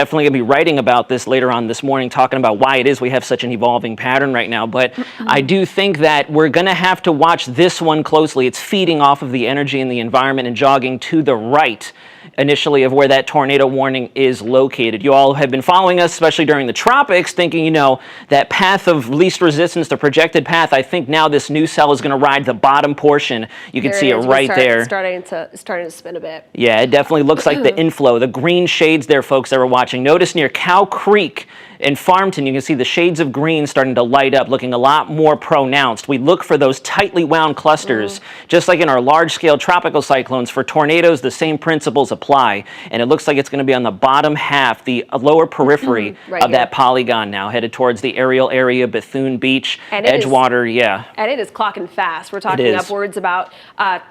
Definitely going to be writing about this later on this morning, talking about why it is we have such an evolving pattern right now. But I do think that we're going to have to watch this one closely. It's feeding off of the energy in the environment and jogging to the right initially of where that tornado warning is located. You all have been following us, especially during the tropics, thinking, you know, that path of least resistance, the projected path. I think now this new cell is going to ride the bottom portion. You can see it right there. Starting to spin a bit. Yeah, it definitely looks like the inflow. The green shades there, folks that were watching. Notice near Cow Creek in Farmington, you can see the shades of green starting to light up, looking a lot more pronounced. We look for those tightly wound clusters, just like in our large-scale tropical cyclones. For tornadoes, the same principles apply, and it looks like it's going to be on the bottom half, the lower periphery of that polygon now, headed towards the Ariel area, Bethune Beach, Edgewater, And it is clocking fast. We're talking upwards about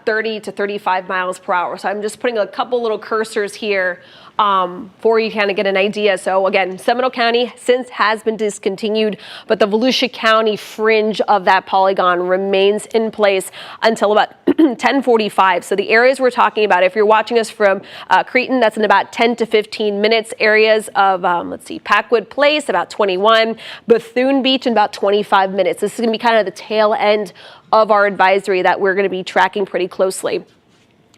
30 to 35 miles per hour. So I'm just putting a couple little cursors here for you to kind of get an idea. So again, Seminole County since has been discontinued, but the Volusia County fringe of that polygon remains in place until about 10:45. So the areas we're talking about, if you're watching us from Cretin, that's in about 10 to 15 minutes. Areas of, let's see, Packwood Place, about 21, Bethune Beach in about 25 minutes. This is going to be kind of the tail end of our advisory that we're going to be tracking pretty closely.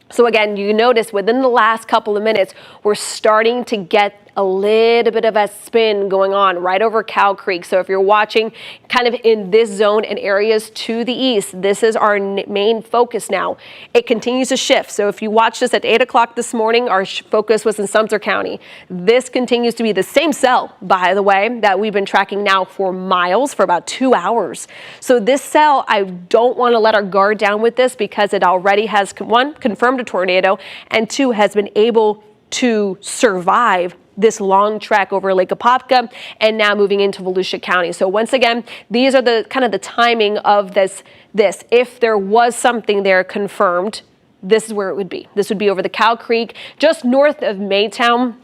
So again, you notice within the last couple of minutes, we're starting to get a little bit of a spin going on right over Cow Creek. So if you're watching kind of in this zone and areas to the east, this is our main focus now. It continues to shift. So if you watched us at 8 o'clock this morning, our focus was in Sumter County. This continues to be the same cell, by the way, that we've been tracking now for miles for about 2 hours. So this cell, I don't want to let our guard down with this because it already has, one, confirmed a tornado, and two, has been able to survive this long trek over Lake Apopka and now moving into Volusia County. So once again, these are the kind of the timing of this. If there was something there confirmed, this is where it would be. This would be over the Cow Creek, just north of Maytown,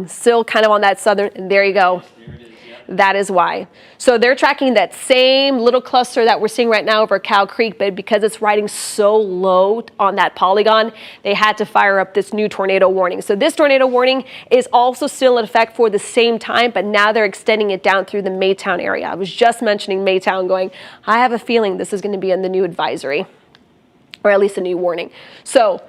still kind of on that southern, and there you go. That is why. So they're tracking that same little cluster that we're seeing right now over Cow Creek, but because it's riding so low on that polygon, they had to fire up this new tornado warning. So this tornado warning is also still in effect for the same time, but now they're extending it down through the Maytown area. I was just mentioning Maytown going, I have a feeling this is going to be in the new advisory, or at least a new warning. So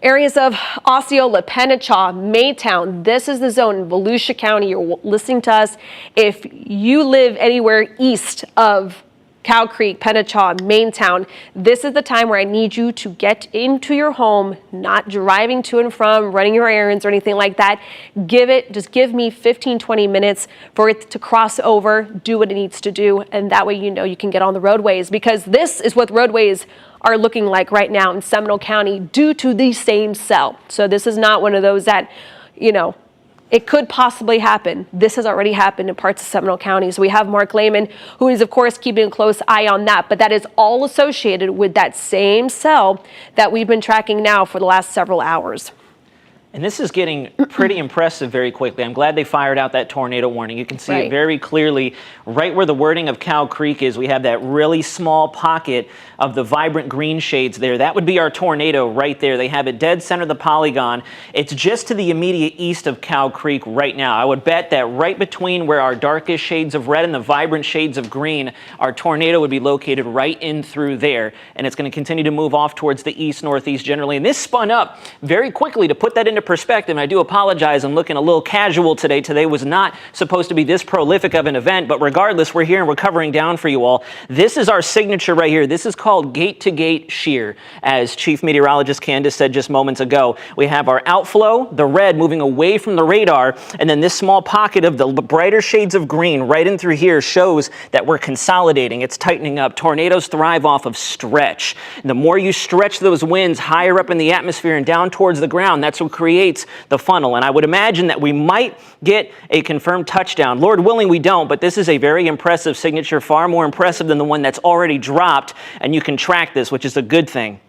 areas of Osceola, Pennachaw, Maytown, this is the zone in Volusia County. You're listening to us. If you live anywhere east of Cow Creek, Pennachaw, Maytown, this is the time where I need you to get into your home, not driving to and from, running your errands or anything like that. Just give me 15, 20 minutes for it to cross over, do what it needs to do, and that way you know you can get on the roadways, because this is what roadways are looking like right now in Seminole County due to the same cell. So this is not one of those that, you know, it could possibly happen. This has already happened in parts of Seminole County. So we have Mark Lehman, who is, of course, keeping a close eye on that. But that is all associated with that same cell that we've been tracking now for the last several hours. And this is getting pretty impressive very quickly. I'm glad they fired out that tornado warning. You can see it very clearly right where the wording of Cow Creek is. We have that really small pocket of the vibrant green shades there. That would be our tornado right there. They have it dead center of the polygon. It's just to the immediate east of Cow Creek right now. I would bet that right between where our darkest shades of red and the vibrant shades of green, our tornado would be located right in through there. And it's going to continue to move off towards the east, northeast generally. And this spun up very quickly. To put that into perspective, and I do apologize, I'm looking a little casual today. Today was not supposed to be this prolific of an event, but regardless, we're here and we're covering down for you all. This is our signature right here. This is called gate-to-gate shear, as Chief Meteorologist Candace said just moments ago. We have our outflow, the red, moving away from the radar, and then this small pocket of the brighter shades of green right in through here shows that we're consolidating. It's tightening up. Tornadoes thrive off of stretch. The more you stretch those winds higher up in the atmosphere and down towards the ground, that's what creates the funnel. And I would imagine that we might get a confirmed touchdown. Lord willing, we don't, but this is a very impressive signature, far more impressive than the one that's already dropped, and you can track this, which is a good thing.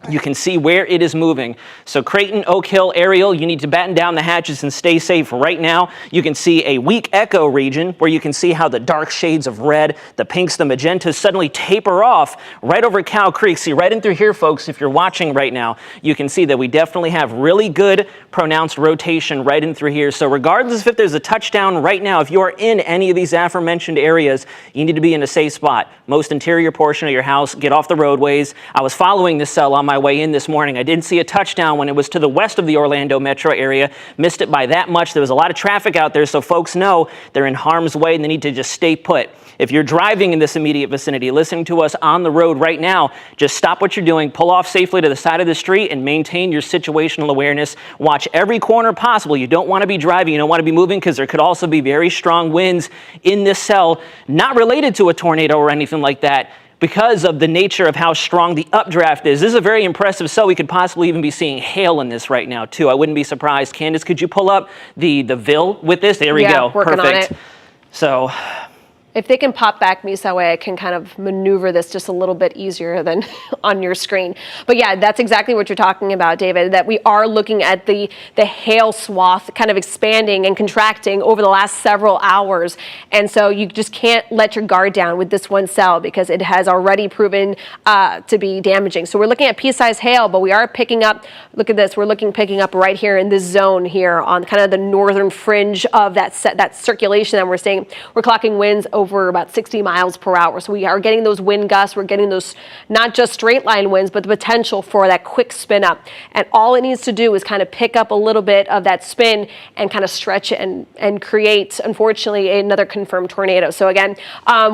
You can see where it is moving. So Creighton, Oak Hill, Ariel, you need to batten down the hatches and stay safe right now. You can see a weak echo region where you can see how the dark shades of red, the pinks, the magentas suddenly taper off right over Cow Creek. See right in through here, folks, if you're watching right now, you can see that we definitely have really good pronounced rotation right in through here. So regardless if there's a touchdown right now, if you are in any of these aforementioned areas, you need to be in a safe spot. Most interior portion of your house, get off the roadways. I was following this cell on my way in this morning. I didn't see a touchdown when it was to the west of the Orlando metro area. Missed it by that much. There was a lot of traffic out there, so folks know they're in harm's way and they need to just stay put. If you're driving in this immediate vicinity, listening to us on the road right now, just stop what you're doing, pull off safely to the side of the street and maintain your situational awareness. Watch every corner possible. You don't want to be driving, you don't want to be moving because there could also be very strong winds in this cell, not related to a tornado or anything like that, because of the nature of how strong the updraft is. This is a very impressive cell. We could possibly even be seeing hail in this right now, too. I wouldn't be surprised. Candace, could you pull up the VIL with this? There we go. Working Perfect. on it. So if they can pop back me so that way I can kind of maneuver this just a little bit easier than on your screen. But yeah, that's exactly what you're talking about, David, that we are looking at the hail swath kind of expanding and contracting over the last several hours. And so you just can't let your guard down with this one cell because it has already proven to be damaging. So we're looking at pea-sized hail, but we are picking up, look at this, picking up right here in this zone here on kind of the northern fringe of that circulation that we're seeing. We're clocking winds over about 60 miles per hour. So we are getting those wind gusts. We're getting those not just straight line winds, but the potential for that quick spin up. And all it needs to do is kind of pick up a little bit of that spin and kind of stretch it and create, unfortunately, another confirmed tornado. So again,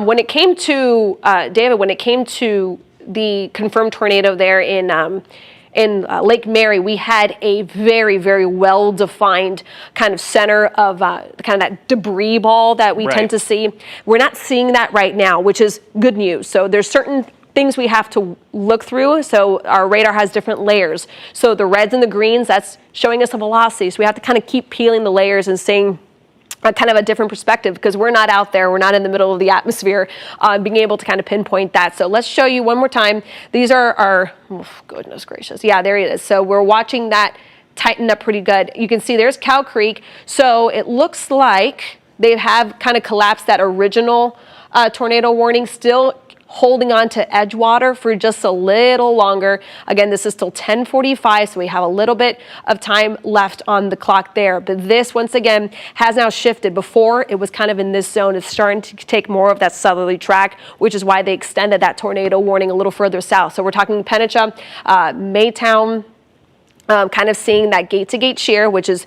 when it came to, David, when it came to the confirmed tornado there in Lake Mary, we had a very, very well-defined kind of center of kind of that debris ball that we tend to see. We're not seeing that right now, which is good news. So there's certain things we have to look through. So our radar has different layers. So the reds and the greens, that's showing us a velocity. So we have to kind of keep peeling the layers and seeing kind of a different perspective because we're not out there, we're not in the middle of the atmosphere, being able to kind of pinpoint that. So let's show you one more time. These are our, oh, goodness gracious. Yeah, there it is. So we're watching that tighten up pretty good. You can see there's Cow Creek. So it looks like they have kind of collapsed that original tornado warning, still holding on to Edgewater for just a little longer. Again, this is still 10:45, so we have a little bit of time left on the clock there. But this, once again, has now shifted. Before, it was kind of in this zone. It's starting to take more of that southerly track, which is why they extended that tornado warning a little further south. So we're talking Pennacha, Maytown, kind of seeing that gate-to-gate shear, which is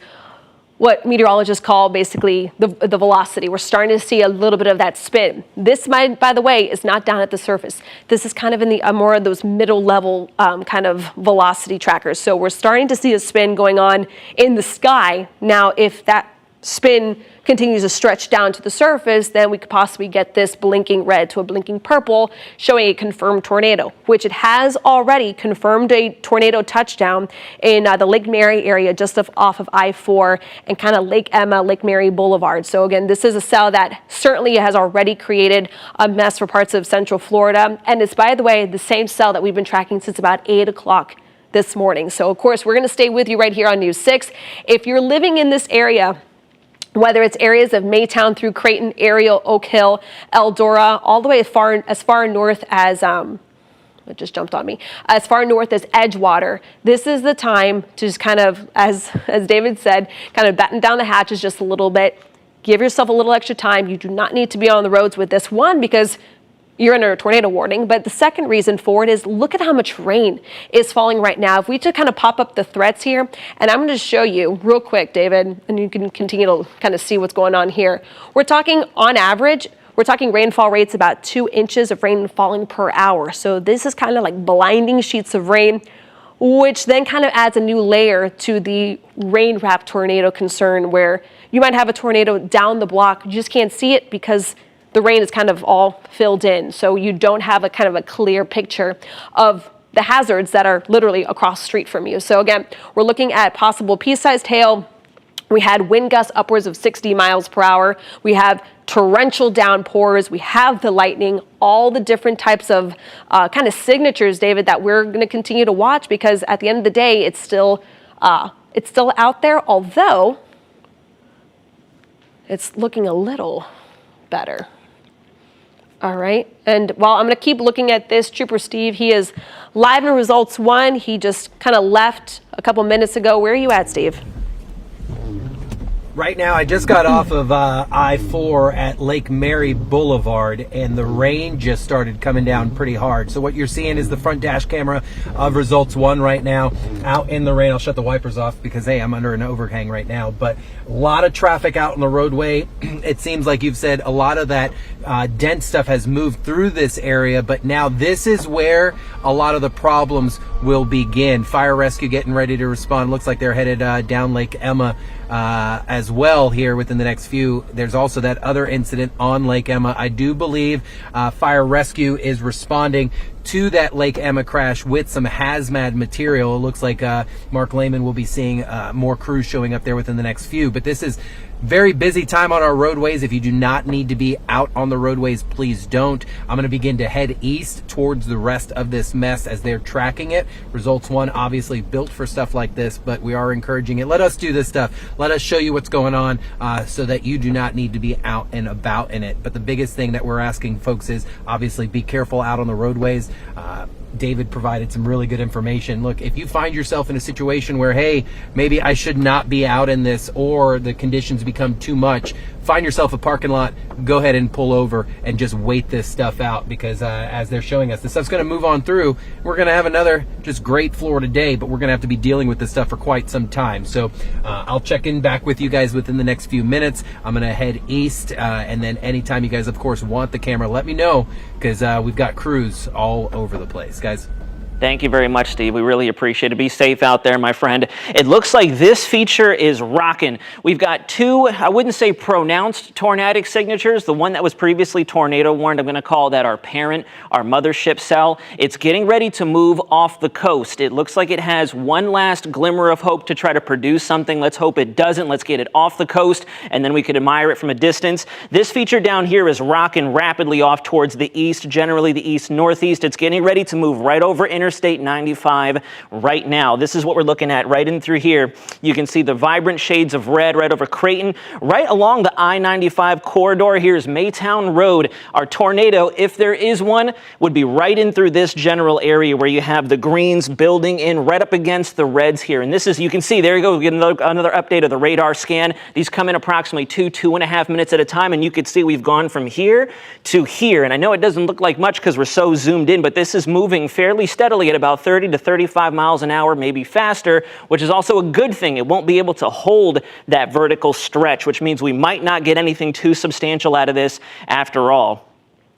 what meteorologists call basically the velocity. We're starting to see a little bit of that spin. This, by the way, is not down at the surface. This is kind of in the more of those middle level kind of velocity trackers. So we're starting to see a spin going on in the sky. Now, if that spin continues to stretch down to the surface, then we could possibly get this blinking red to a blinking purple, showing a confirmed tornado, which it has already confirmed a tornado touchdown in the Lake Mary area, just off of I-4 and kind of Lake Emma, Lake Mary Boulevard. So again, this is a cell that certainly has already created a mess for parts of Central Florida. And it's, by the way, the same cell that we've been tracking since about 8 o'clock this morning. So of course, we're going to stay with you right here on News 6. If you're living in this area, whether it's areas of Maytown through Creighton, Ariel, Oak Hill, Eldora, all the way as far north as, it just jumped on me, as far north as Edgewater, this is the time to just kind of, as David said, kind of batten down the hatches just a little bit. Give yourself a little extra time. You do not need to be on the roads with this one because you're under a tornado warning. But the second reason for it is look at how much rain is falling right now. If we just kind of pop up the threats here, and I'm going to show you real quick, David, and you can continue to kind of see what's going on here. We're talking on average, we're talking rainfall rates about 2 inches of rain falling per hour. So this is kind of like blinding sheets of rain, which then kind of adds a new layer to the rain-wrapped tornado concern where you might have a tornado down the block, you just can't see it because the rain is kind of all filled in. So you don't have a kind of a clear picture of the hazards that are literally across the street from you. So again, we're looking at possible pea-sized hail We had wind gusts upwards of 60 miles per hour. We have torrential downpours. We have the lightning, all the different types of kind of signatures, David, that we're going to continue to watch, because at the end of the day, it's still out there, although it's looking a little better. All right, and while I'm going to keep looking at this, Trooper Steve, he is live in results 1. He just kind of left a couple minutes ago. Where are you at, Steve? Right now, I just got off of I-4 at Lake Mary Boulevard, and the rain just started coming down pretty hard. So what you're seeing is the front dash camera of results 1 right now, out in the rain. I'll shut the wipers off because, hey, I'm under an overhang right now. But a lot of traffic out on the roadway. It seems like you've said a lot of that dense stuff has moved through this area, but now this is where a lot of the problems will begin. Fire rescue getting ready to respond. Looks like they're headed down Lake Emma as well here within the next few. There's also that other incident on Lake Emma. I do believe fire rescue is responding to that Lake Emma crash with some hazmat material. It looks like Mark Lehman will be seeing more crews showing up there within the next few. But this is very busy time on our roadways. If you do not need to be out on the roadways, please don't. I'm going to begin to head east towards the rest of this mess as they're tracking it. Results 1 obviously built for stuff like this, but we are encouraging it. Let us do this stuff. Let us show you what's going on so that you do not need to be out and about in it. But the biggest thing that we're asking folks is obviously be careful out on the roadways. David provided some really good information. Look, if you find yourself in a situation where, hey, maybe I should not be out in this, or the conditions become too much, find yourself a parking lot, go ahead and pull over and just wait this stuff out, because as they're showing us, this stuff's going to move on through. We're going to have another just great Florida day, but we're going to have to be dealing with this stuff for quite some time. So I'll check in back with you guys within the next few minutes. I'm going to head east, and then anytime you guys, of course, want the camera, let me know, because we've got crews all over the place, guys. Thank you very much, Steve. We really appreciate it. Be safe out there, my friend. It looks like this feature is rocking. We've got 2, I wouldn't say pronounced tornadic signatures. The one that was previously tornado warned, I'm going to call that our parent, our mothership cell. It's getting ready to move off the coast. It looks like it has one last glimmer of hope to try to produce something. Let's hope it doesn't. Let's get it off the coast, and then we could admire it from a distance. This feature down here is rocking rapidly off towards the east, generally the east-northeast. It's getting ready to move right over Interstate 95 right now. This is what we're looking at right in through here. You can see the vibrant shades of red right over Creighton, right along the I-95 corridor. Here's Maytown Road. Our tornado, if there is one, would be right in through this general area where you have the greens building in right up against the reds here. And this is, you can see, there you go, we get another update of the radar scan. These come in approximately 2.5 minutes at a time, and you can see we've gone from here to here. And I know it doesn't look like much because we're so zoomed in, but this is moving fairly steadily at about 30 to 35 miles an hour, maybe faster, which is also a good thing. It won't be able to hold that vertical stretch, which means we might not get anything too substantial out of this after all.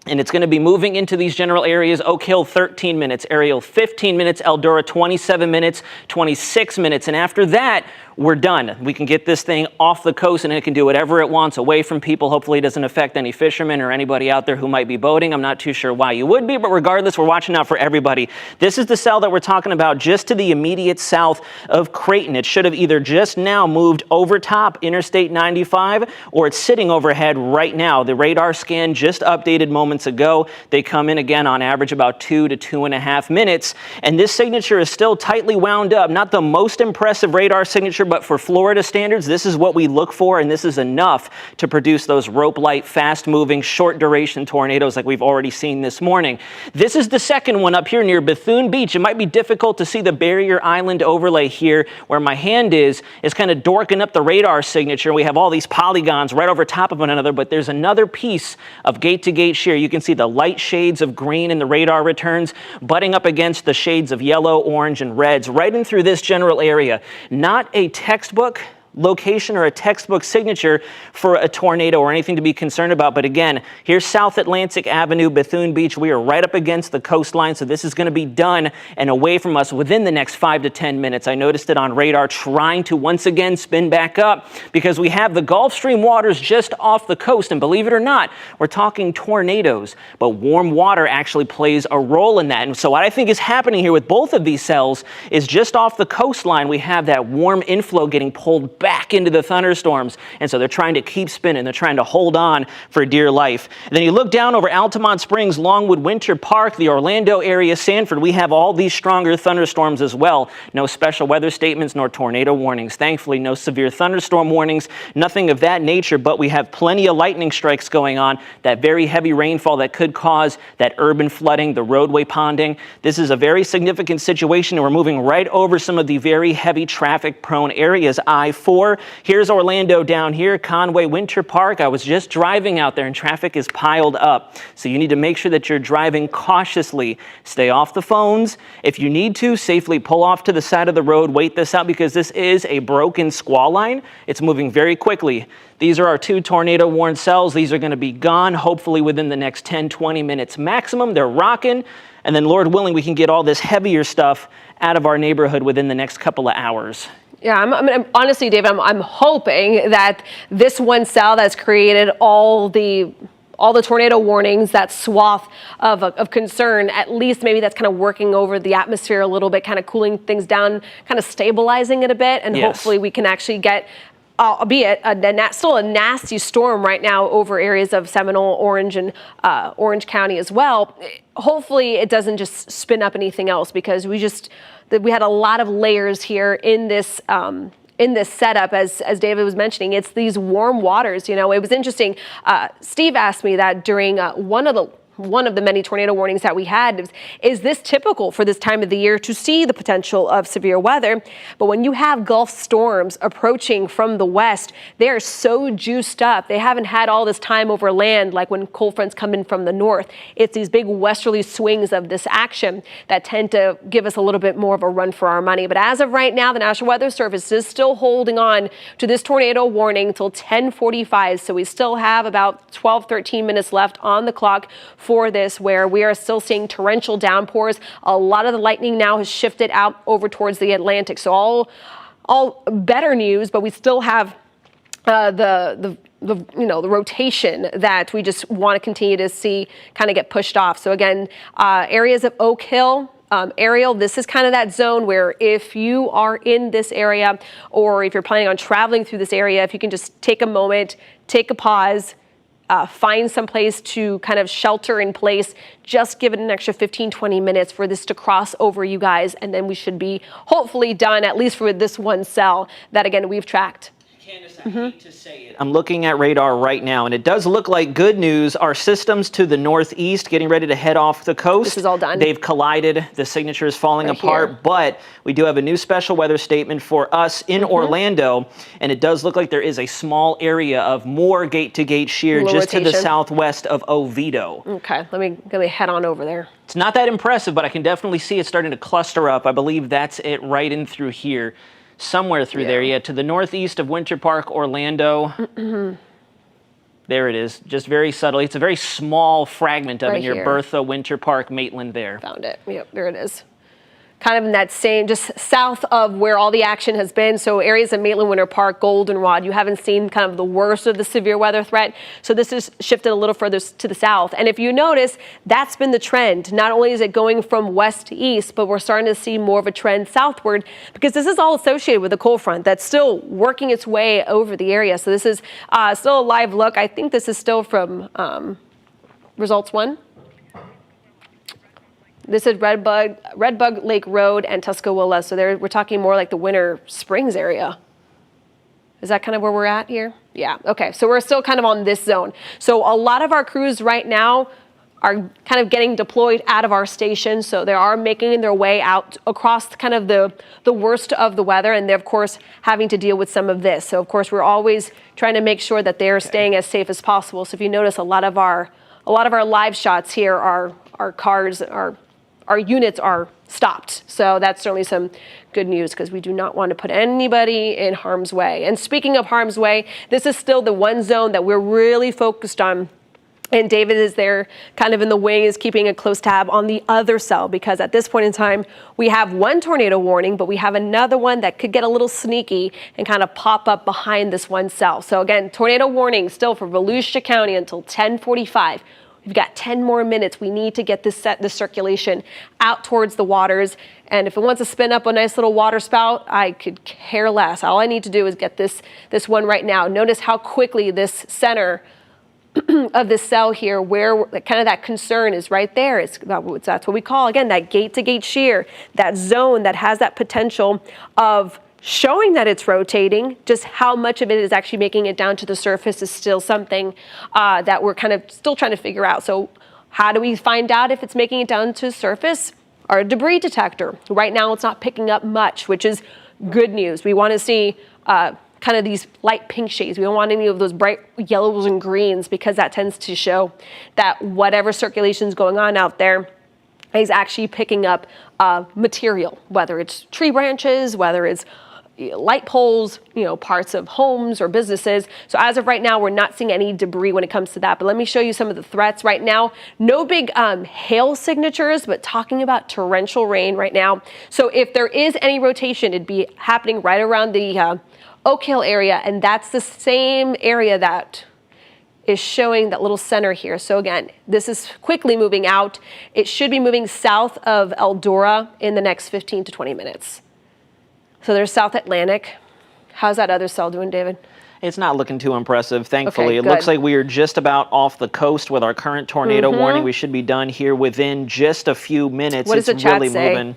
And it's going to be moving into these general areas. Oak Hill, 13 minutes. Ariel, 15 minutes. Eldora, 27 minutes, 26 minutes. And after that, we're done. We can get this thing off the coast, and it can do whatever it wants away from people. Hopefully it doesn't affect any fishermen or anybody out there who might be boating. I'm not too sure why you would be, but regardless, we're watching out for everybody. This is the cell that we're talking about just to the immediate south of Creighton. It should have either just now moved over top Interstate 95, or it's sitting overhead right now. The radar scan just updated moments ago. They come in again on average about 2 to 2.5 minutes. And this signature is still tightly wound up. Not the most impressive radar signature, but for Florida standards, this is what we look for, and this is enough to produce those rope-light, fast-moving, short-duration tornadoes like we've already seen this morning. This is the second one up here near Bethune Beach. It might be difficult to see the Barrier Island overlay here where my hand is kind of dorking up the radar signature. We have all these polygons right over top of one another, but there's another piece of gate-to-gate shear. You can see the light shades of green in the radar returns butting up against the shades of yellow, orange, and reds right in through this general area. Not a textbook location or a textbook signature for a tornado or anything to be concerned about. But again, here's South Atlantic Avenue, Bethune Beach. We are right up against the coastline, so this is going to be done and away from us within the next 5 to 10 minutes. I noticed it on radar trying to once again spin back up because we have the Gulf Stream waters just off the coast. And believe it or not, we're talking tornadoes, but warm water actually plays a role in that. And so what I think is happening here with both of these cells is just off the coastline, we have that warm inflow getting pulled back into the thunderstorms. And so they're trying to keep spinning. They're trying to hold on for dear life. And then you look down over Altamont Springs, Longwood, Winter Park, the Orlando area, Sanford. We have all these stronger thunderstorms as well. No special weather statements nor tornado warnings. Thankfully, no severe thunderstorm warnings, nothing of that nature, but we have plenty of lightning strikes going on, that very heavy rainfall that could cause that urban flooding, the roadway ponding. This is a very significant situation, and we're moving right over some of the very heavy traffic prone areas. I-4, here's Orlando down here, Conway, Winter Park. I was just driving out there and traffic is piled up. So you need to make sure that you're driving cautiously. Stay off the phones. If you need to, safely pull off to the side of the road, wait this out because this is a broken squall line. It's moving very quickly. These are our 2 tornado warned cells. These are going to be gone hopefully within the next 10-20 minutes maximum. They're rocking. And then Lord willing, we can get all this heavier stuff out of our neighborhood within the next couple of hours. Yeah, I'm honestly, David, I'm hoping that this one cell that's created all the tornado warnings, that swath of concern, at least maybe that's kind of working over the atmosphere a little bit, kind of cooling things down, kind of stabilizing it a bit, and hopefully we can actually get, albeit still a nasty storm right now over areas of Seminole, Orange, and Orange County as well. Hopefully it doesn't just spin up anything else, because we had a lot of layers here in this setup, as David was mentioning. It's these warm waters. You know, it was interesting. Steve asked me that during one of the many tornado warnings that we had. Is this typical for this time of the year to see the potential of severe weather? But when you have Gulf storms approaching from the west, they are so juiced up. They haven't had all this time over land like when cold fronts come in from the north. It's these big westerly swings of this action that tend to give us a little bit more of a run for our money. But as of right now, the National Weather Service is still holding on to this tornado warning until 10:45. So we still have about 12, 13 minutes left on the clock for this, where we are still seeing torrential downpours. A lot of the lightning now has shifted out over towards the Atlantic. So all better news, but we still have the rotation that we just want to continue to see kind of get pushed off. So again, areas of Oak Hill, Ariel, this is kind of that zone where if you are in this area, or if you're planning on traveling through this area, if you can just take a moment, take a pause, find some place to kind of shelter in place, just give it an extra 15-20 minutes for this to cross over you guys, and then we should be hopefully done, at least for this one cell that, again, we've tracked. Candace, I hate to say it. I'm looking at radar right now, and it does look like good news. Our systems to the northeast getting ready to head off the coast. This is all done. They've collided. The signature is falling apart, here. But we do have a new special weather statement for us in Orlando, and it does look like there is a small area of more gate-to-gate shear just to the southwest of Oviedo. Okay, let me head on over there. It's not that impressive, but I can definitely see it starting to cluster up. I believe that's it right in through here. Somewhere through there, to the northeast of Winter Park, Orlando. There it is, just very subtly. It's a very small fragment of it near Bertha, Winter Park, Maitland there. Found it. Yep, there it is. Kind of in that same, just south of where all the action has been. So areas of Maitland, Winter Park, Goldenrod, you haven't seen kind of the worst of the severe weather threat. So this is shifted a little further to the south. And if you notice, that's been the trend. Not only is it going from west to east, but we're starting to see more of a trend southward, because this is all associated with a cold front that's still working its way over the area. So this is still a live look. I think this is still from Results 1. This is Redbug Lake Road and Tuscaloosa. So we're talking more like the Winter Springs area. Is that kind of where we're at here? Yeah, okay. So we're still kind of on this zone. So a lot of our crews right now are kind of getting deployed out of our station. So they are making their way out across kind of the worst of the weather. And they're, of course, having to deal with some of this. So, of course, we're always trying to make sure that they're staying as safe as possible. So if you notice, a lot of our live shots here, our cars, our units are stopped. So that's certainly some good news, because we do not want to put anybody in harm's way. And speaking of harm's way, this is still the one zone that we're really focused on. And David is there kind of in the wings, keeping a close tab on the other cell, because at this point in time, we have one tornado warning, but we have another one that could get a little sneaky and kind of pop up behind this one cell. So again, tornado warning still for Volusia County until 10:45. We've got 10 more minutes. We need to get this circulation out towards the waters. And if it wants to spin up a nice little water spout, I could care less. All I need to do is get this one right now. Notice how quickly this center of this cell here, where kind of that concern is right there. That's what we call, again, that gate-to-gate shear, that zone that has that potential of showing that it's rotating. Just how much of it is actually making it down to the surface is still something that we're kind of still trying to figure out. So how do we find out if it's making it down to the surface? Our debris detector. Right now it's not picking up much, which is good news. We want to see kind of these light pink shades. We don't want any of those bright yellows and greens, because that tends to show that whatever circulation is going on out there is actually picking up material, whether it's tree branches, whether it's light poles, parts of homes or businesses. So as of right now, we're not seeing any debris when it comes to that. But let me show you some of the threats right now. No big hail signatures, but talking about torrential rain right now. So if there is any rotation, it'd be happening right around the Oak Hill area, and that's the same area that is showing that little center here. So again, this is quickly moving out. It should be moving south of Eldora in the next 15 to 20 minutes. So there's South Atlantic. How's that other cell doing, David? It's not looking too impressive, thankfully. Okay, it looks like we are just about off the coast with our current tornado warning. We should be done here within just a few minutes. What does the chat say? Moving.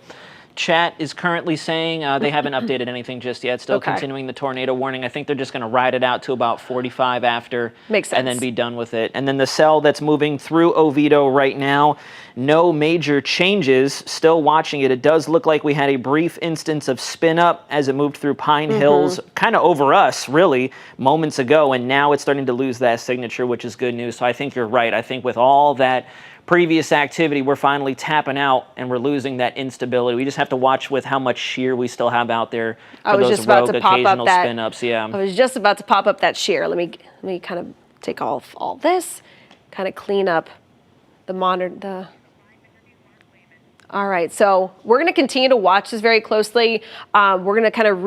Chat is currently saying they haven't updated anything just yet. Still continuing the tornado warning. I think they're just going to ride it out to about 45 after. Makes sense. And then be done with it. And then the cell that's moving through Oviedo right now, no major changes. Still watching it. It does look like we had a brief instance of spin up as it moved through Pine Hills, kind of over us, really, moments ago. And now it's starting to lose that signature, which is good news. So I think you're right. I think with all that previous activity, we're finally tapping out and we're losing that instability. We just have to watch with how much shear we still have out there for those rogue occasional spin-ups. Yeah. I was just about to pop up that shear. Let me kind of take off all this, kind of clean up the monitor. All right, so we're going to continue to watch this very closely. We're going to kind of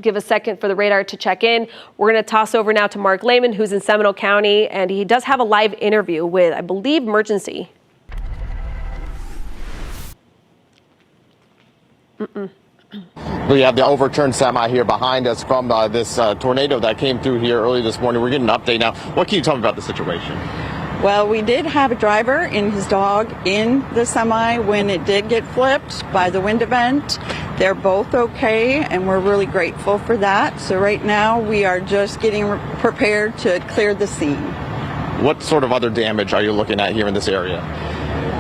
give a second for the radar to check in. We're going to toss over now to Mark Lehman, who's in Seminole County, and he does have a live interview with, I believe, Emergency. We have the overturned semi here behind us from this tornado that came through here early this morning. We're getting an update now. What can you tell me about the situation? Well, we did have a driver and his dog in the semi when it did get flipped by the wind event. They're both okay, and we're really grateful for that. So right now we are just getting prepared to clear the scene. What sort of other damage are you looking at here in this area?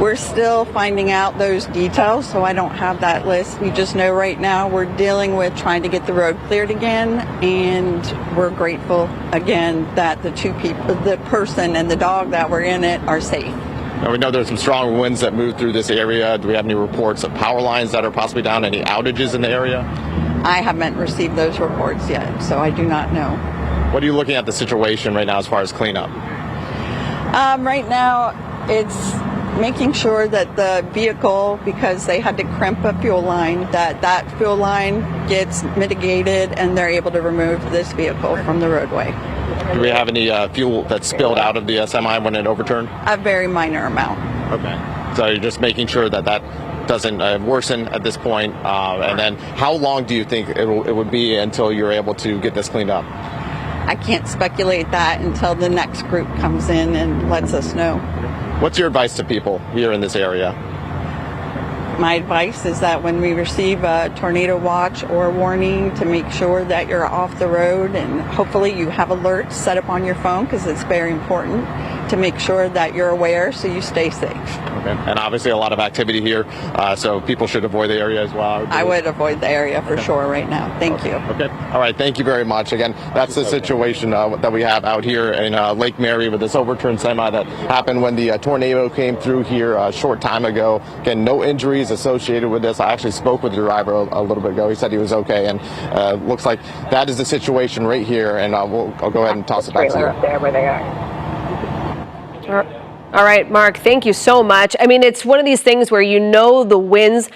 We're still finding out those details, so I don't have that list. We just know right now we're dealing with trying to get the road cleared again, and we're grateful again that the two people, the person and the dog that were in it, are safe. Now, we know there's some strong winds that move through this area. Do we have any reports of power lines that are possibly down? Any outages in the area? I haven't received those reports yet, so I do not know. What are you looking at the situation right now as far as cleanup? Right now, it's making sure that the vehicle, because they had to crimp a fuel line, that fuel line gets mitigated and they're able to remove this vehicle from the roadway. Do we have any fuel that spilled out of the semi when it overturned? A very minor amount. Okay. So you're just making sure that doesn't worsen at this point. And then how long do you think it would be until you're able to get this cleaned up? I can't speculate that until the next group comes in and lets us know. What's your advice to people here in this area? My advice is that when we receive a tornado watch or warning, to make sure that you're off the road, and hopefully you have alerts set up on your phone, because it's very important to make sure that you're aware so you stay safe. Okay. And obviously a lot of activity here, so people should avoid the area as well. I would avoid the area for sure right now. Thank you. Okay. All right. Thank you very much. Again, that's the situation that we have out here in Lake Mary with this overturned semi that happened when the tornado came through here a short time ago. Again, no injuries associated with this. I actually spoke with the driver a little bit ago. He said he was okay, and looks like that is the situation right here. And I'll go ahead and toss it back to you. Up there where they are. All right, Mark, thank you so much. I mean, it's one of these things where the winds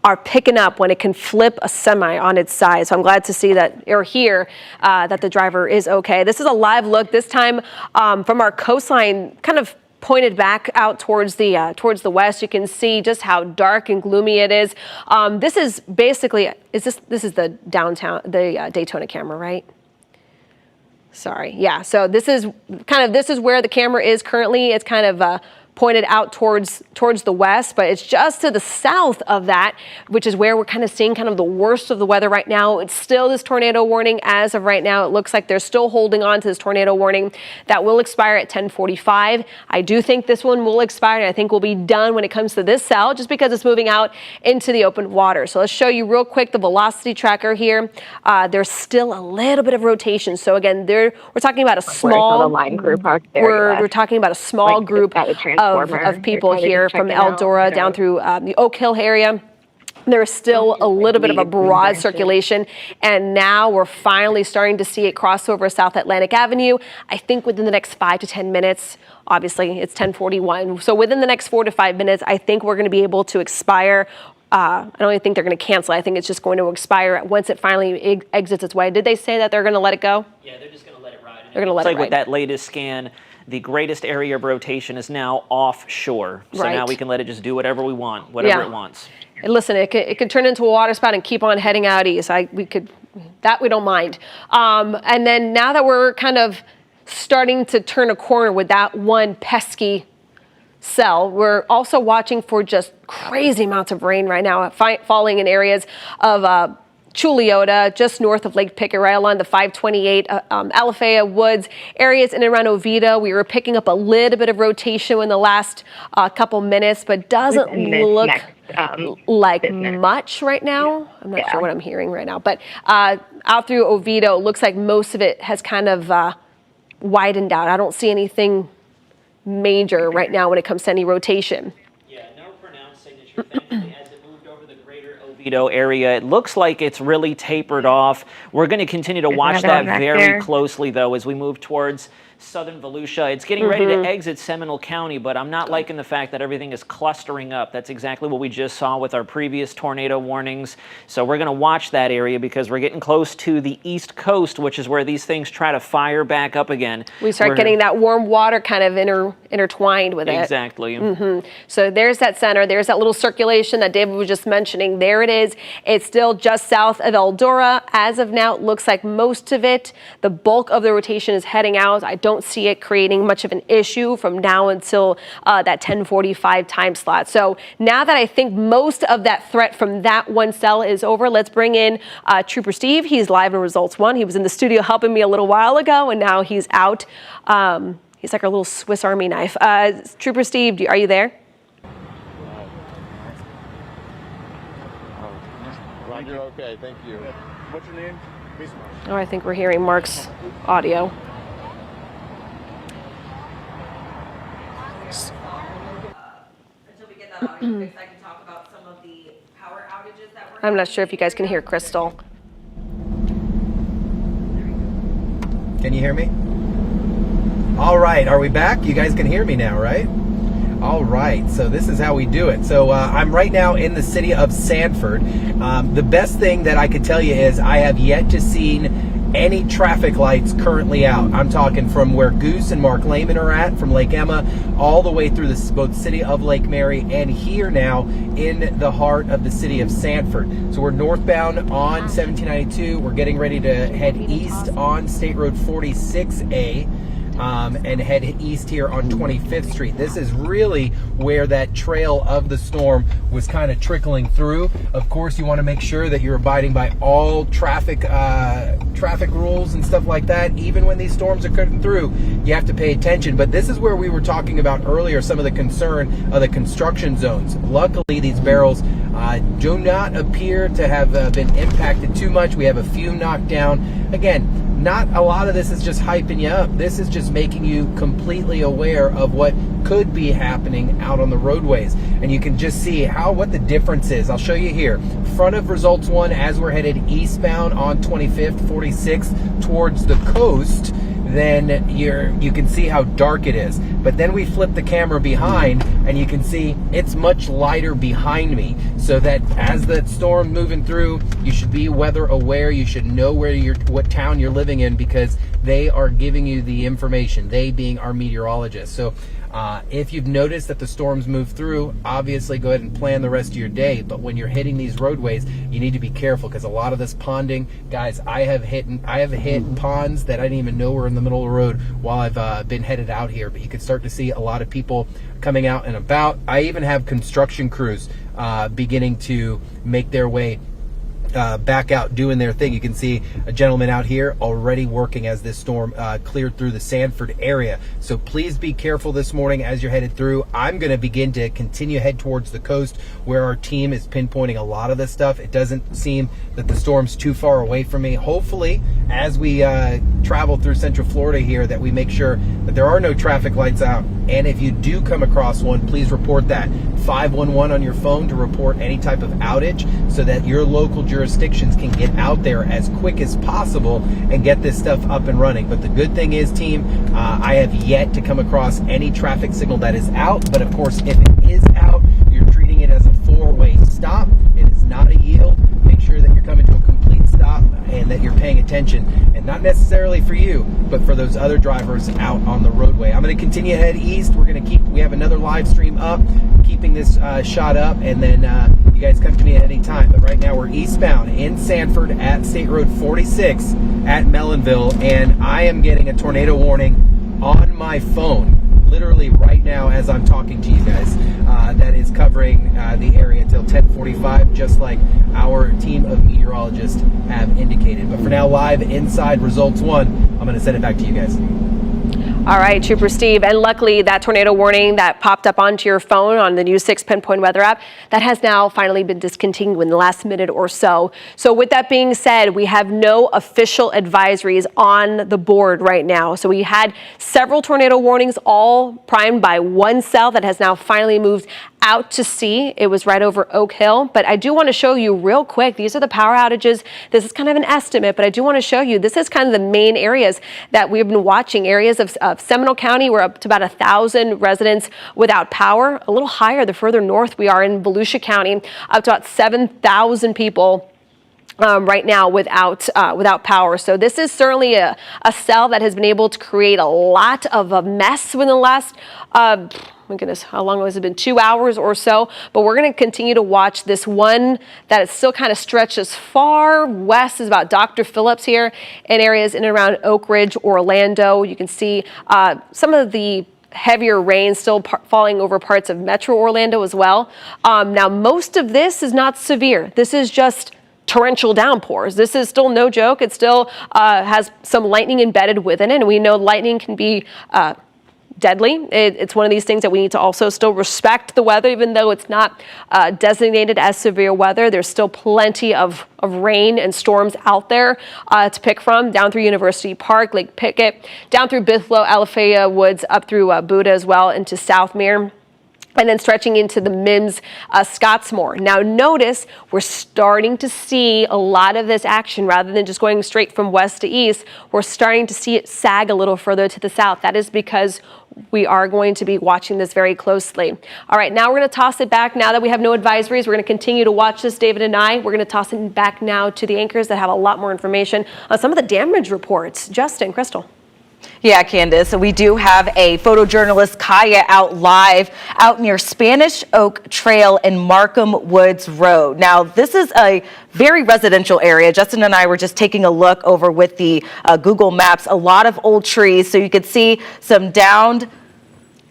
are picking up when it can flip a semi on its side. So I'm glad to see that, or hear that the driver is okay. This is a live look, this time from our coastline, kind of pointed back out towards the west. You can see just how dark and gloomy it is. This is basically, this is the downtown, the Daytona camera, right? Sorry, yeah. So this is where the camera is currently. It's kind of pointed out towards the west, but it's just to the south of that, which is where we're kind of seeing kind of the worst of the weather right now. It's still this tornado warning as of right now. It looks like they're still holding on to this tornado warning that will expire at 10:45. I do think this one will expire, and I think we'll be done when it comes to this cell, just because it's moving out into the open water. So let's show you real quick the velocity tracker here. There's still a little bit of rotation. So again, we're talking about a small line group parked there. We're talking about a small group of people here from Eldora down through the Oak Hill area. There's still a little bit of a broad circulation, and now we're finally starting to see it cross over South Atlantic Avenue. I think within the next 5 to 10 minutes, obviously it's 10:41. So within the next 4 to 5 minutes, I think we're going to be able to expire. I don't even think they're going to cancel. I think it's just going to expire once it finally exits its way. Did they say that they're going to let it go? Yeah, they're just going to let it ride. They're going to let it ride. With that latest scan, the greatest area of rotation is now offshore. So now we can let it just do whatever we want, whatever it wants. And listen, it could turn into a water spout and keep on heading out east. We don't mind. And then now that we're kind of starting to turn a corner with that one pesky cell, we're also watching for just crazy amounts of rain right now, falling in areas of Chuliota, just north of Lake Pickett, right along the 528, Alafaya Woods areas in and around Oviedo. We were picking up a little bit of rotation in the last couple minutes, but doesn't look like much right now. I'm not sure what I'm hearing right now, but out through Oviedo, it looks like most of it has kind of widened out. I don't see anything major right now when it comes to any rotation. Yeah, no pronounced signature. Thankfully, as it moved over the greater Oviedo area, it looks like it's really tapered off. We're going to continue to watch that very closely, though, as we move towards southern Volusia. It's getting ready to exit Seminole County, but I'm not liking the fact that everything is clustering up. That's exactly what we just saw with our previous tornado warnings. So we're going to watch that area because we're getting close to the East Coast, which is where these things try to fire back up again. We start getting that warm water kind of intertwined with it. Exactly. So there's that center. There's that little circulation that David was just mentioning. There it is. It's still just south of Eldora. As of now, it looks like most of it, the bulk of the rotation is heading out. I don't see it creating much of an issue from now until that 10:45 time slot. So now that I think most of that threat from that one cell is over, let's bring in Trooper Steve. He's live in Results 1. He was in the studio helping me a little while ago, and now he's out. He's like our little Swiss Army knife. Trooper Steve, are you there? You're okay, thank you. What's your name? Oh, I think we're hearing Mark's audio. Until we get that audio fixed, I can talk about some of the power outages that we're I'm not sure if you guys can hear Crystal. Can you hear me? All right, are we back? You guys can hear me now, right? All right, so this is how we do it. So I'm right now in the city of Sanford. The best thing that I could tell you is I have yet to see any traffic lights currently out. I'm talking from where Goose and Mark Lehman are at, from Lake Emma, all the way through both city of Lake Mary and here now in the heart of the city of Sanford. So we're northbound on 1792. We're getting ready to head east on State Road 46A. And head east here on 25th Street. This is really where that trail of the storm was kind of trickling through. Of course, you want to make sure that you're abiding by all traffic rules and stuff like that. Even when these storms are cutting through, you have to pay attention. But this is where we were talking about earlier, some of the concern of the construction zones. Luckily, these barrels do not appear to have been impacted too much. We have a few knocked down. Again, not a lot of this is just hyping you up. This is just making you completely aware of what could be happening out on the roadways. And you can just see what the difference is. I'll show you here. Front of Results 1 as we're headed eastbound on 25th, 46th towards the coast, then you can see how dark it is. But then we flip the camera behind and you can see it's much lighter behind me, so that as the storm moving through, you should be weather aware. You should know what town you're living in, because they are giving you the information, they being our meteorologists. So if you've noticed that the storms move through, obviously go ahead and plan the rest of your day. But when you're hitting these roadways, you need to be careful, because a lot of this ponding, guys, I have hit ponds that I didn't even know were in the middle of the road while I've been headed out here. But you can start to see a lot of people coming out and about. I even have construction crews beginning to make their way back out doing their thing. You can see a gentleman out here already working as this storm cleared through the Sanford area. So please be careful this morning as you're headed through. I'm going to begin to continue head towards the coast, where our team is pinpointing a lot of this stuff. It doesn't seem that the storm's too far away from me. Hopefully, as we travel through Central Florida here, that we make sure that there are no traffic lights out. And if you do come across one, please report that. 511 on your phone to report any type of outage, so that your local jurisdictions can get out there as quick as possible and get this stuff up and running. But the good thing is, team, I have yet to come across any traffic signal that is out. But of course, if it is out, you're treating it as a four-way stop. It is not a yield. Make sure that you're coming to a complete stop and that you're paying attention, and not necessarily for you, but for those other drivers out on the roadway. I'm going to continue to head east. We have another live stream up, keeping this shot up, and then you guys come to me at any time. But right now we're eastbound in Sanford at State Road 46 at Mellonville, and I am getting a tornado warning on my phone literally right now as I'm talking to you guys. That is covering the area until 10:45, just like our team of meteorologists have indicated. But for now, live inside Results 1, I'm going to send it back to you guys. All right, Trooper Steve, and luckily that tornado warning that popped up onto your phone on the News 6 Pinpoint Weather app, that has now finally been discontinued in the last minute or so. So with that being said, we have no official advisories on the board right now. So we had several tornado warnings, all primed by one cell that has now finally moved out to sea. It was right over Oak Hill. But I do want to show you real quick, these are the power outages. This is kind of an estimate, but I do want to show you, this is kind of the main areas that we've been watching. Areas of Seminole County, we're up to about 1,000 residents without power. A little higher the further north we are in Volusia County, up to about 7,000 people right now without power. So this is certainly a cell that has been able to create a lot of a mess within the last my goodness, how long has it been? 2 hours or so. But we're going to continue to watch this one that is still kind of stretches far west, is about Dr. Phillips here, in areas in and around Oak Ridge, Orlando. You can see some of the heavier rain still falling over parts of Metro Orlando as well. Now, most of this is not severe. This is just torrential downpours. This is still no joke. It still has some lightning embedded within it, and we know lightning can be deadly. It's one of these things that we need to also still respect the weather, even though it's not designated as severe weather. There's still plenty of rain and storms out there to pick from, down through University Park, Lake Pickett, down through Bithlo, Alafaya Woods, up through Buda as well, into Southmere, and then stretching into the Mims, Scottsmore. Now notice we're starting to see a lot of this action rather than just going straight from west to east. We're starting to see it sag a little further to the south. That is because we are going to be watching this very closely. All right, now we're going to toss it back. Now that we have no advisories, we're going to continue to watch this, David and I. We're going to toss it back now to the anchors that have a lot more information on some of the damage reports. Justin, Crystal. Yeah, Candace, we do have a photojournalist, Kaya, out live out near Spanish Oak Trail and Markham Woods Road. Now, this is a very residential area. Justin and I were just taking a look over with the Google Maps, a lot of old trees. So you could see some downed.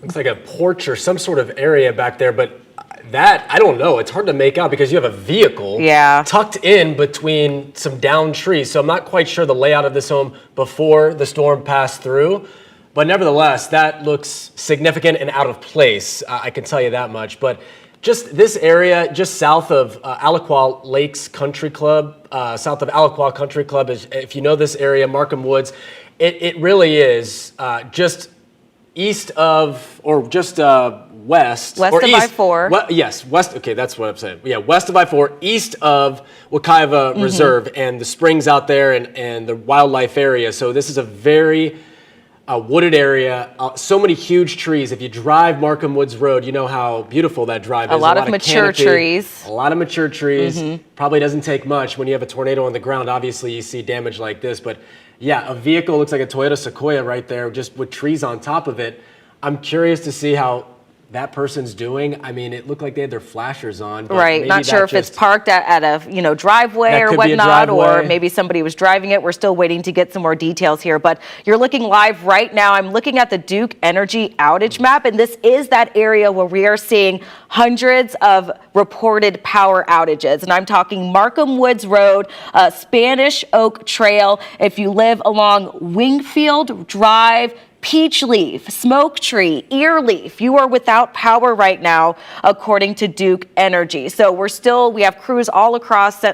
Looks like a porch or some sort of area back there, but that, I don't know. It's hard to make out because you have a vehicle tucked in between some downed trees. So I'm not quite sure the layout of this home before the storm passed through. But nevertheless, that looks significant and out of place. I can tell you that much. But just this area, just south of Alaqua Lakes Country Club, south of Alaqua Country Club, is, if you know this area, Markham Woods, it really is just east of, or just west of east, I-4. Yes, west. Okay, that's what I'm saying. Yeah, west of I-4, east of Wekiva Reserve and the springs out there and the wildlife area. So this is a very a wooded area, so many huge trees. If you drive Markham Woods Road, you know how beautiful that drive is. A lot of mature trees. A lot of mature trees. Probably doesn't take much when you have a tornado on the ground. Obviously, you see damage like this, but yeah, a vehicle looks like a Toyota Sequoia right there, just with trees on top of it. I'm curious to see how that person's doing. I mean, it looked like they had their flashers on. But right. Not sure if it's parked at a driveway or whatnot, or maybe somebody was driving it. We're still waiting to get some more details here. But you're looking live right now. I'm looking at the Duke Energy outage map, and this is that area where we are seeing hundreds of reported power outages. And I'm talking Markham Woods Road, Spanish Oak Trail. If you live along Wingfield Drive, Peachleaf, Smoke Tree, Earleaf, you are without power right now, according to Duke Energy. So we have crews all across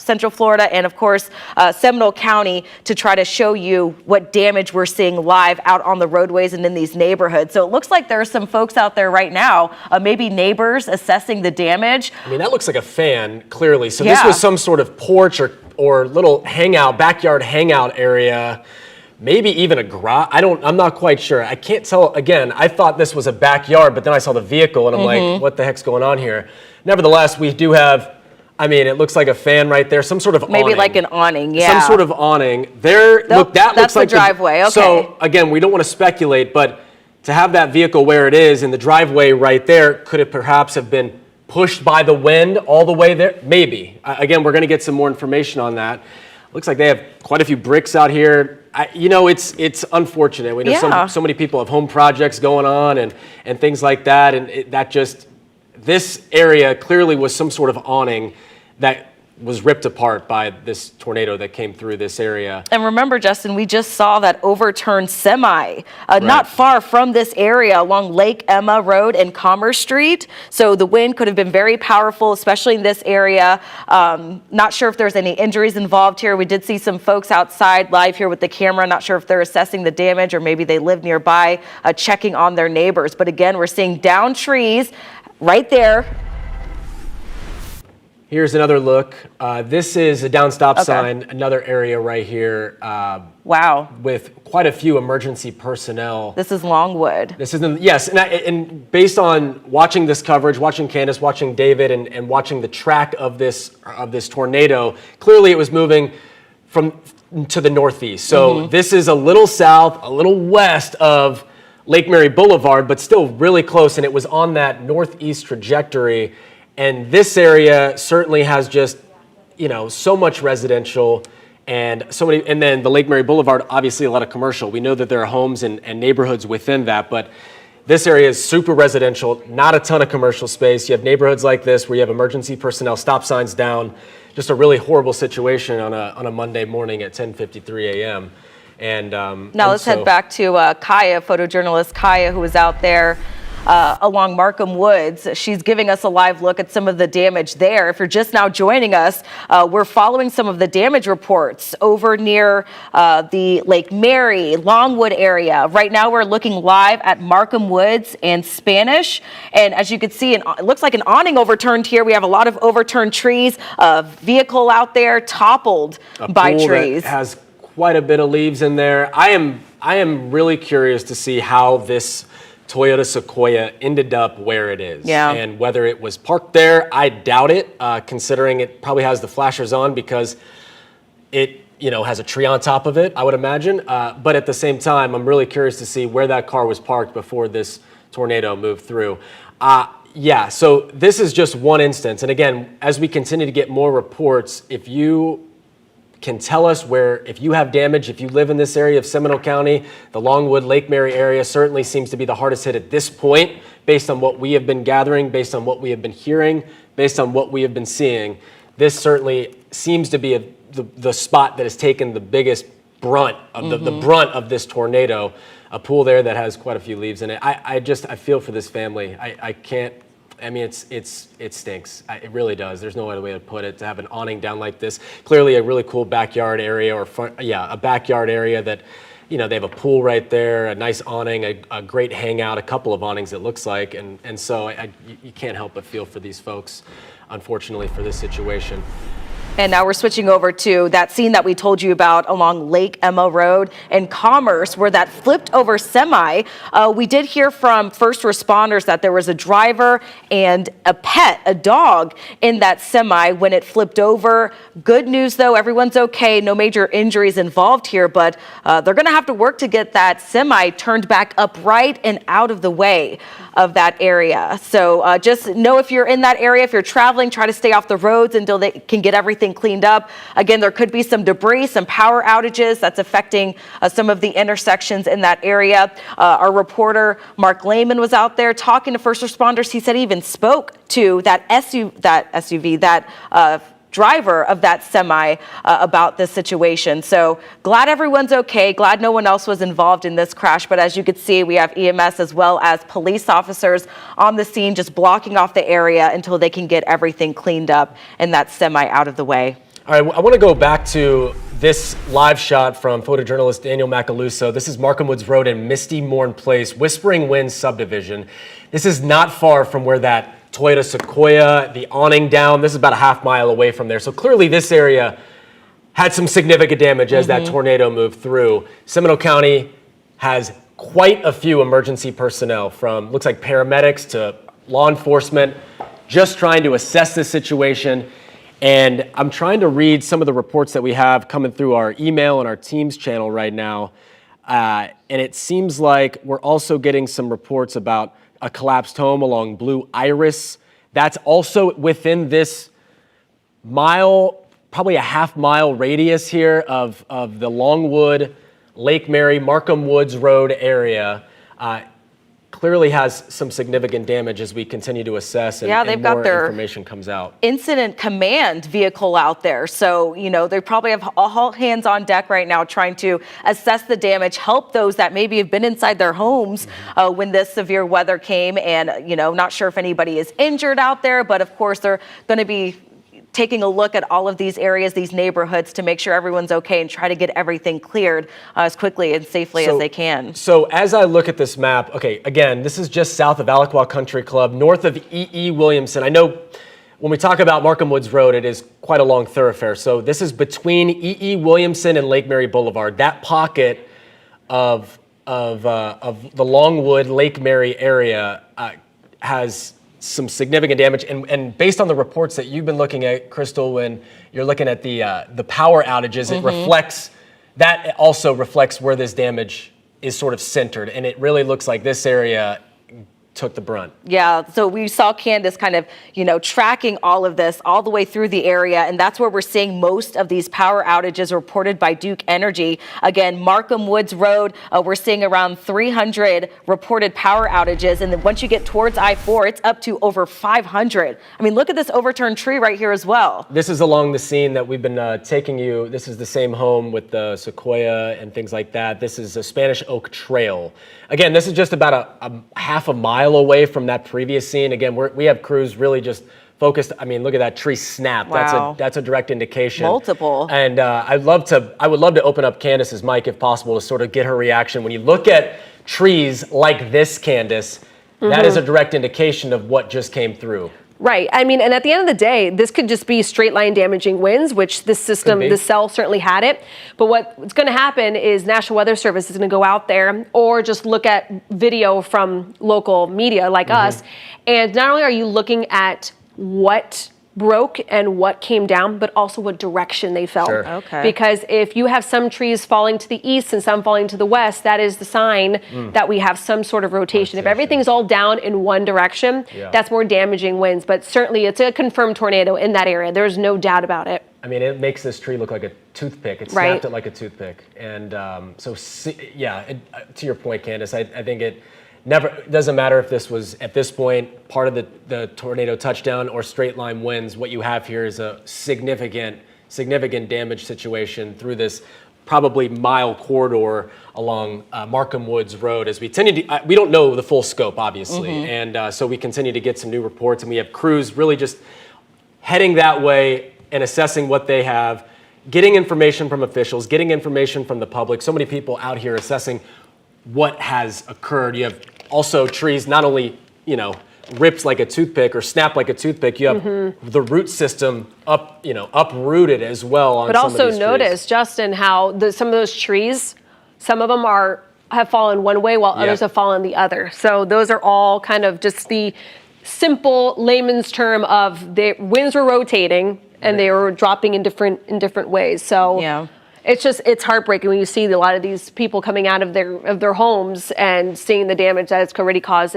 Central Florida and, of course, Seminole County to try to show you what damage we're seeing live out on the roadways and in these neighborhoods. So it looks like there are some folks out there right now, maybe neighbors assessing the damage. I mean, that looks like a fan, clearly. So this was some sort of porch or little backyard hangout area. Maybe even a garage. I'm not quite sure. I can't tell. Again, I thought this was a backyard, but then I saw the vehicle and I'm like, what the heck's going on here? Nevertheless, we do have, it looks like a fan right there, some sort of awning. Maybe like an awning, yeah. Some sort of awning. That looks like the driveway, okay. So again, we don't want to speculate, but to have that vehicle where it is in the driveway right there, could it perhaps have been pushed by the wind all the way there? Maybe. Again, we're going to get some more information on that. Looks like they have quite a few bricks out here. It's unfortunate. We know so many people have home projects going on and things like that, and this area clearly was some sort of awning that was ripped apart by this tornado that came through this area. And remember, Justin, we just saw that overturned semi not far from this area along Lake Emma Road and Commerce Street. So the wind could have been very powerful, especially in this area. Not sure if there's any injuries involved here. We did see some folks outside live here with the camera. Not sure if they're assessing the damage or maybe they live nearby, checking on their neighbors. But again, we're seeing down trees right there. Here's another look. This is a down stop sign, another area right here. Wow. With quite a few emergency personnel. This is Longwood. Yes, and based on watching this coverage, watching Candace, watching David, and watching the track of this tornado, clearly it was moving to the northeast. So this is a little south, a little west of Lake Mary Boulevard, but still really close, and it was on that northeast trajectory. And this area certainly has just, so much residential and then the Lake Mary Boulevard, obviously a lot of commercial. We know that there are homes and neighborhoods within that, but this area is super residential, not a ton of commercial space. You have neighborhoods like this where you have emergency personnel, stop signs down, just a really horrible situation on a Monday morning at 10:53 a.m. Now let's head back to Kaya, photojournalist Kaya, who was out there along Markham Woods. She's giving us a live look at some of the damage there. If you're just now joining us, we're following some of the damage reports over near the Lake Mary, Longwood area. Right now we're looking live at Markham Woods and Spanish. And as you can see, it looks like an awning overturned here. We have a lot of overturned trees, a vehicle out there toppled by trees. That has quite a bit of leaves in there. I am really curious to see how this Toyota Sequoia ended up where it is. Yeah. And whether it was parked there, I doubt it, considering it probably has the flashers on because it has a tree on top of it, I would imagine. But at the same time, I'm really curious to see where that car was parked before this tornado moved through. So this is just one instance. And again, as we continue to get more reports, if you can tell us if you have damage, if you live in this area of Seminole County, the Longwood, Lake Mary area certainly seems to be the hardest hit at this point, based on what we have been gathering, based on what we have been hearing, based on what we have been seeing. This certainly seems to be the spot that has taken the biggest brunt of the brunt of this tornado. A pool there that has quite a few leaves in it. I feel for this family. I can't. I mean, it stinks. It really does. There's no other way to put it. To have an awning down like this, clearly a really cool backyard area a backyard area that, they have a pool right there, a nice awning, a great hangout, a couple of awnings it looks like, and so you can't help but feel for these folks, unfortunately, for this situation. And now we're switching over to that scene that we told you about along Lake Emma Road in Commerce, where that flipped over semi. We did hear from first responders that there was a driver and a pet, a dog, in that semi when it flipped over. Good news, though, everyone's okay. No major injuries involved here, but they're going to have to work to get that semi turned back upright and out of the way of that area. So just know if you're in that area, if you're traveling, try to stay off the roads until they can get everything cleaned up. Again, there could be some debris, some power outages that's affecting some of the intersections in that area. Our reporter, Mark Lehman, was out there talking to first responders. He said he even spoke to that driver of that semi about this situation. So glad everyone's okay. Glad no one else was involved in this crash. But as you can see, we have EMS as well as police officers on the scene, just blocking off the area until they can get everything cleaned up and that semi out of the way. All right, I want to go back to this live shot from photojournalist Daniel Macaluso. This is Markham Woods Road in Misty Morn Place, Whispering Winds subdivision. This is not far from where that Toyota Sequoia, the awning down. This is about a half mile away from there. So clearly this area had some significant damage as that tornado moved through. Seminole County has quite a few emergency personnel, from looks like paramedics to law enforcement, just trying to assess this situation. And I'm trying to read some of the reports that we have coming through our email and our Teams channel right now. And it seems like we're also getting some reports about a collapsed home along Blue Iris. That's also within this mile, probably a half mile radius here of the Longwood, Lake Mary, Markham Woods Road area. Clearly has some significant damage as we continue to assess and, they've got their information comes out. Incident command vehicle out there. So, they probably have all hands on deck right now trying to assess the damage, help those that maybe have been inside their homes when this severe weather came. And, not sure if anybody is injured out there, but of course they're going to be taking a look at all of these areas, these neighborhoods, to make sure everyone's okay and try to get everything cleared as quickly and safely as they can. So as I look at this map, okay, again, this is just south of Alaqua Country Club, north of E.E. Williamson. I know when we talk about Markham Woods Road, it is quite a long thoroughfare. So this is between E.E. Williamson and Lake Mary Boulevard. That pocket of the Longwood, Lake Mary area has some significant damage, and based on the reports that you've been looking at, Crystal, when you're looking at the power outages, it also reflects where this damage is sort of centered, and it really looks like this area took the brunt. Yeah, so we saw Candace kind of, tracking all of this all the way through the area, and that's where we're seeing most of these power outages reported by Duke Energy. Again, Markham Woods Road, we're seeing around 300 reported power outages, and then once you get towards I-4, it's up to over 500. I mean, look at this overturned tree right here as well. This is along the scene that we've been taking you. This is the same home with the sequoia and things like that. This is a Spanish Oak Trail. Again, this is just about a half a mile away from that previous scene. Again, we have crews really just focused. I mean, look at that tree snap. Wow. That's a direct indication. Multiple. And I would love to open up Candace's mic if possible to sort of get her reaction. When you look at trees like this, Candace, that is a direct indication of what just came through. Right. I mean, and at the end of the day, this could just be straight line damaging winds, which this system, the cell certainly had it. But what's going to happen is National Weather Service is going to go out there or just look at video from local media like us. And not only are you looking at what broke and what came down, but also what direction they fell. Sure. Okay. Because if you have some trees falling to the east and some falling to the west, that is the sign that we have some sort of rotation. If everything's all down in one direction, that's more damaging winds. But certainly it's a confirmed tornado in that area. There's no doubt about it. I mean, it makes this tree look like a toothpick. It snapped it like a toothpick. And to your point, Candace, I think it doesn't matter if this was, at this point, part of the tornado touchdown or straight line winds. What you have here is a significant damage situation through this probably mile corridor along Markham Woods Road. As we we don't know the full scope, obviously. And so we continue to get some new reports, and we have crews really just heading that way and assessing what they have, getting information from officials, getting information from the public. So many people out here assessing what has occurred. You have also trees not only, rips like a toothpick or snap like a toothpick, you have the root system uprooted as well on but some of also these notice, trees. Justin, how some of those trees, some of them have fallen one way while others have fallen the other. So those are all kind of just the simple layman's term of the winds were rotating and they were dropping in different ways. So it's heartbreaking when you see a lot of these people coming out of their homes and seeing the damage that it's already caused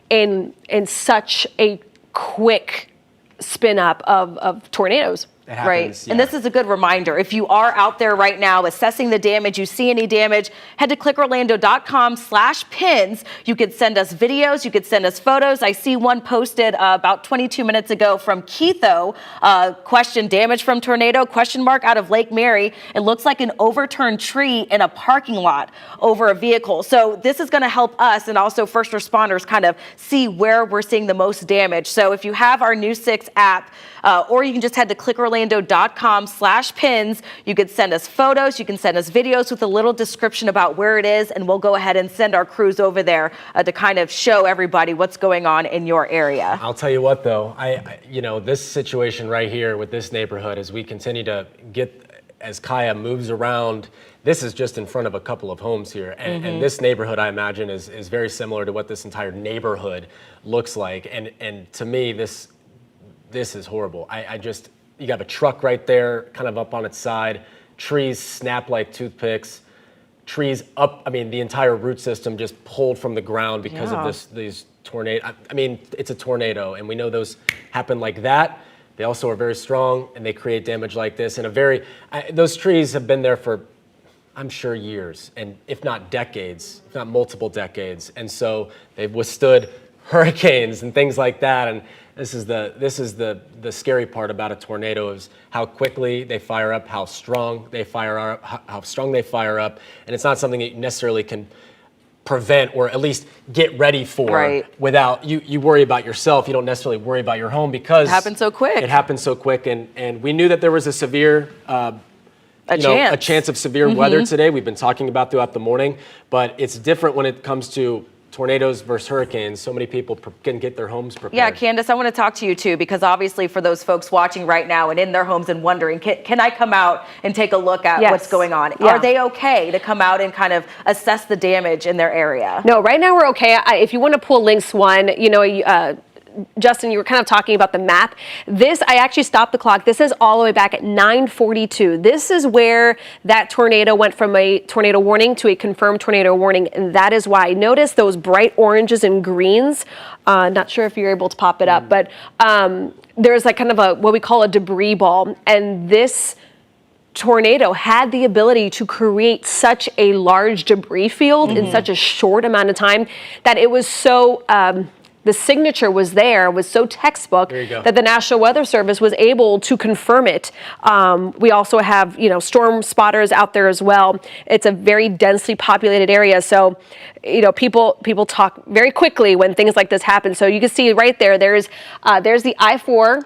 in such a quick spin up of tornadoes. Happens, right. And this is a good reminder. If you are out there right now assessing the damage, you see any damage, head to clickorlando.com/pins. You could send us videos. You could send us photos. I see one posted about 22 minutes ago from Keitho. Question, damage from tornado, ? Out of Lake Mary. It looks like an overturned tree in a parking lot over a vehicle. So this is going to help us and also first responders kind of see where we're seeing the most damage. So if you have our News 6 app, or you can just head to clickorlando.com/pins. You could send us photos. You can send us videos with a little description about where it is, and we'll go ahead and send our crews over there to kind of show everybody what's going on in your area. I'll tell you what, though, this situation right here with this neighborhood, as we continue to as Kaya moves around, this is just in front of a couple of homes here. And this neighborhood, I imagine, is very similar to what this entire neighborhood looks like. And to me, this is horrible. You have a truck right there, kind of up on its side. Trees snap like toothpicks. Trees up, the entire root system just pulled from the ground because of these tornadoes. It's a tornado, and we know those happen like that. They also are very strong, and they create damage like this. And those trees have been there for, I'm sure, years, and if not decades, if not multiple decades. And so they've withstood hurricanes and things like that. And this is the scary part about a tornado is how quickly they fire up, how strong they fire up, and it's not something that you necessarily can prevent or at least get ready for without you worry about yourself. You don't necessarily worry about your home because it happened so quick. And we knew that there was a severe a chance of severe weather today. We've been talking about throughout the morning, but it's different when it comes to tornadoes versus hurricanes. So many people can get their homes prepared. Yeah, Candace, I want to talk to you too, because obviously for those folks watching right now and in their homes and wondering, can I come out and take a look at what's going on? Yeah. Are they okay to come out and kind of assess the damage in their area? No, right now we're okay. If you want to pull links one, Justin, you were kind of talking about the map. I actually stopped the clock. This is all the way back at 9:42. This is where that tornado went from a tornado warning to a confirmed tornado warning, and that is why. Notice those bright oranges and greens. Not sure if you're able to pop it up, but there's like kind of what we call a debris ball, and this tornado had the ability to create such a large debris field in such a short amount of time that it was so the signature was so textbook that the National Weather Service was able to confirm it. We also have, storm spotters out there as well. It's a very densely populated area. So, people talk very quickly when things like this happen. So you can see right there, there's the I-4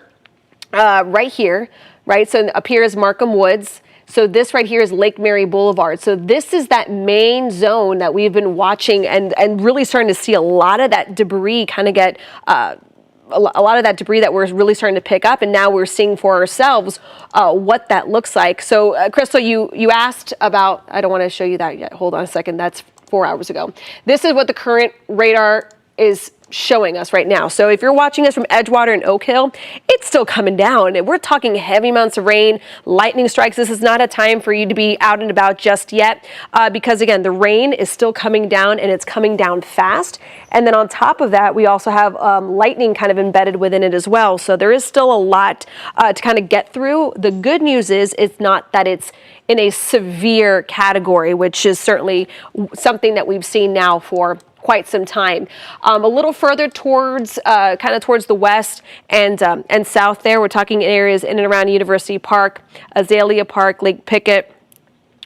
right here, right? So up here is Markham Woods. So this right here is Lake Mary Boulevard. So this is that main zone that we've been watching and really starting to see a lot of that debris kind of get, a lot of that debris that we're really starting to pick up. And now we're seeing for ourselves what that looks like. So Crystal, you asked about, I don't want to show you that yet. Hold on a second. That's 4 hours ago. This is what the current radar is showing us right now. So if you're watching us from Edgewater and Oak Hill, it's still coming down. We're talking heavy amounts of rain, lightning strikes. This is not a time for you to be out and about just yet because, again, the rain is still coming down and it's coming down fast. And then on top of that, we also have lightning kind of embedded within it as well. So there is still a lot to kind of get through. The good news is it's not that it's in a severe category, which is certainly something that we've seen now for quite some time. A little further towards, kind of towards the west and south there, we're talking areas in and around University Park, Azalea Park, Lake Pickett.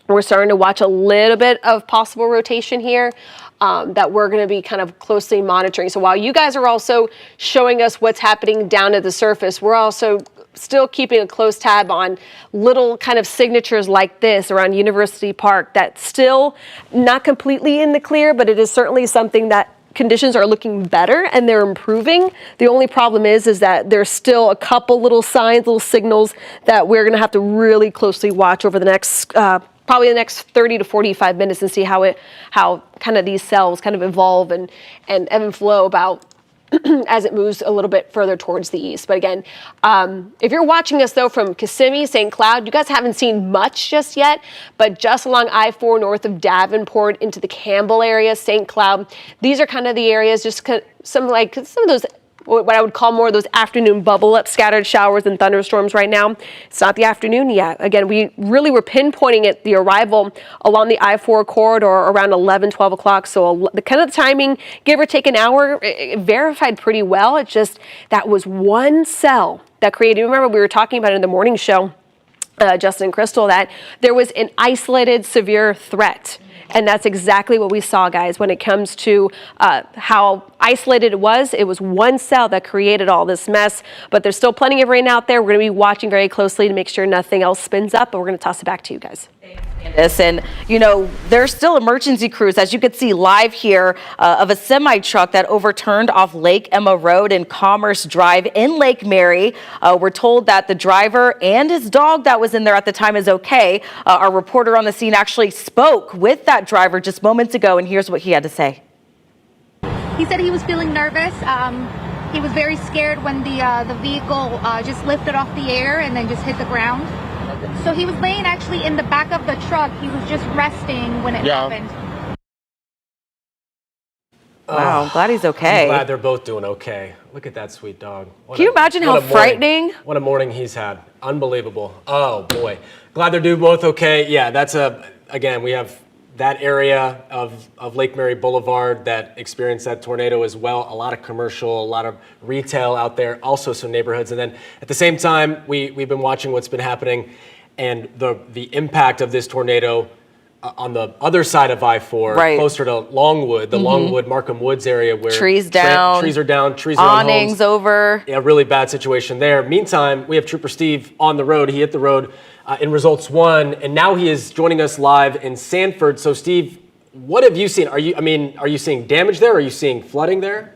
We're starting to watch a little bit of possible rotation here that we're going to be kind of closely monitoring. So while you guys are also showing us what's happening down at the surface, we're also still keeping a close tab on little kind of signatures like this around University Park that's still not completely in the clear, but it is certainly something that conditions are looking better and they're improving. The only problem is that there's still a couple little signs, little signals that we're going to have to really closely watch over the next probably the next 30 to 45 minutes and see how kind of these cells kind of evolve and ebb and flow about as it moves a little bit further towards the east. But again, if you're watching us though from Kissimmee, St. Cloud, you guys haven't seen much just yet, but just along I-4 north of Davenport into the Campbell area, St. Cloud, these are kind of the areas, just some of those what I would call more of those afternoon bubble up scattered showers and thunderstorms right now. It's not the afternoon yet. Again, we really were pinpointing it, the arrival along the I-4 corridor around 11, 12 o'clock. So the kind of timing, give or take an hour, it verified pretty well. It's just that was one cell that created, remember we were talking about it in the morning show, Justin and Crystal, that there was an isolated severe threat. And that's exactly what we saw, guys, when it comes to how isolated it was. It was one cell that created all this mess, but there's still plenty of rain out there. We're going to be watching very closely to make sure nothing else spins up, but we're going to toss it back to you guys. And, you know, there's still emergency crews, as you can see live here, of a semi-truck that overturned off Lake Emma Road and Commerce Drive in Lake Mary. We're told that the driver and his dog that was in there at the time is okay. Our reporter on the scene actually spoke with that driver just moments ago, and here's what he had to say. He said he was feeling nervous. He was very scared when the vehicle just lifted off the air and then just hit the ground. So he was laying actually in the back of the truck. He was just resting when it happened. Wow, I'm glad he's okay. I'm glad they're both doing okay. Look at that sweet dog. Can you imagine how frightening? What a morning he's had. Unbelievable. Oh, boy. Glad they're doing both okay. Yeah, that's again, we have that area of Lake Mary Boulevard that experienced that tornado as well. A lot of commercial, a lot of retail out there, also some neighborhoods. And then at the same time, we've been watching what's been happening and the impact of this tornado on the other side of I-4, closer to Longwood, the Longwood, Markham Woods area where trees down, trees are down, trees are on homes. Awnings over. Yeah, really bad situation there. Meantime, we have Trooper Steve on the road. He hit the road in Results 1, and now he is joining us live in Sanford. So, Steve, what have you seen? Are you seeing damage there? Are you seeing flooding there?